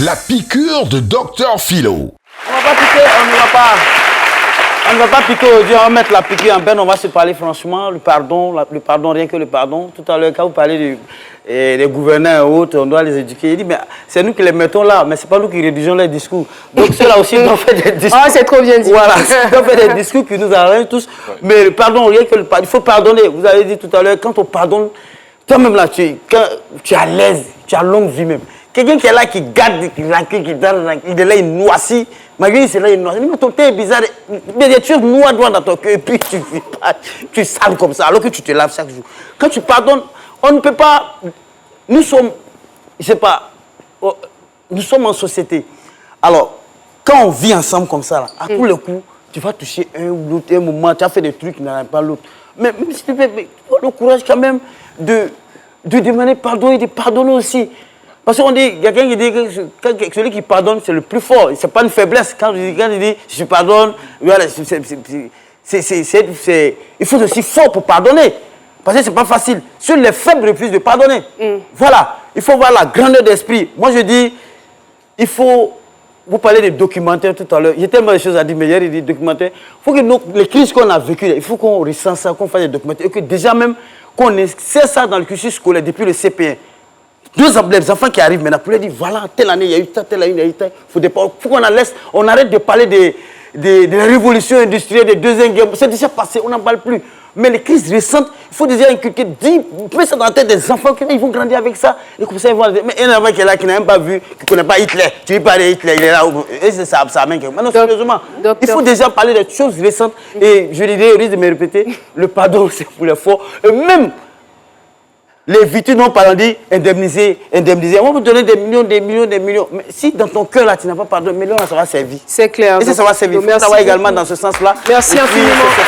La piqûre de Dr Philo. On va pas piquer, on ne va pas piquer aujourd'hui, on va mettre la piqûre en peine, on va se parler franchement, le pardon, rien que le pardon. Tout à l'heure, quand vous parlez des gouverneurs et autres, on doit les éduquer. Il dit, mais c'est nous qui les mettons là, mais c'est pas nous qui rédigeons les discours. Donc ceux-là aussi doivent faire des discours. Ah, c'est trop bien dit. Voilà, ils doivent faire des discours qui nous arrangent tous. Mais le pardon, rien que le pardon, il faut pardonner. Vous avez dit tout à l'heure, quand on pardonne, toi-même là, tu es à l'aise, tu as longue vie même. Quelqu'un qui est là, qui garde, qui donne, il est là, il noircit. Malgré c'est là, il noircit. Mais ton thé est bizarre. Mais des choses noires dans ton cœur, et puis tu vis pas, tu sales comme ça, alors que tu te laves chaque jour. Quand tu pardonnes, on ne peut pas. Nous sommes, je sais pas, nous sommes en société. Alors, quand on vit ensemble comme ça, là, à tous les coups, tu vas toucher un ou l'autre, un moment, tu as fait des trucs qui n'arrivent pas l'autre. Mais s'il te plaît, le courage quand même de demander pardon et de pardonner aussi. Parce qu'on dit, il y a quelqu'un qui dit que celui qui pardonne, c'est le plus fort. Ce n'est pas une faiblesse. Quand il dit, je pardonne, voilà, il faut aussi fort pour pardonner. Parce que ce n'est pas facile. Sur les faibles refusent de pardonner. Voilà, il faut voir la grandeur d'esprit. Moi, je dis, il faut... Vous parlez de documentaires tout à l'heure. Il y a tellement de choses à dire, mais hier, il dit documentaires. Il faut que les crises qu'on a vécues, il faut qu'on ressent ça, qu'on fasse des documentaires. Et que déjà même, qu'on essaie ça dans le cursus scolaire depuis le CP1. Les enfants qui arrivent maintenant, pour leur dire, voilà, telle année, il y a eu ça, telle année, il y a eu ça. Il faut qu'on arrête de parler de la révolution industrielle, des deuxième guerre. C'est déjà passé, on n'en parle plus. Mais les crises récentes, il faut déjà inculquer, mettre ça dans la tête des enfants, ils vont grandir avec ça. Et comme ça, ils vont... Mais un enfant qui est là, qui n'a même pas vu, qui ne connaît pas Hitler, tu lui parles de Hitler, il est là, et c'est ça, ça même. Maintenant, sérieusement, il faut déjà parler de choses récentes. Et je dirais, au risque de me répéter, le pardon, c'est pour les forts. Et même... Les victimes n'ont pas dit indemniser. On va vous donner des millions. Mais si dans ton cœur, là, tu n'as pas pardonné, millions, là, ça va servir. C'est clair. Et ça va servir. Il faut savoir également dans ce sens-là. Merci infiniment.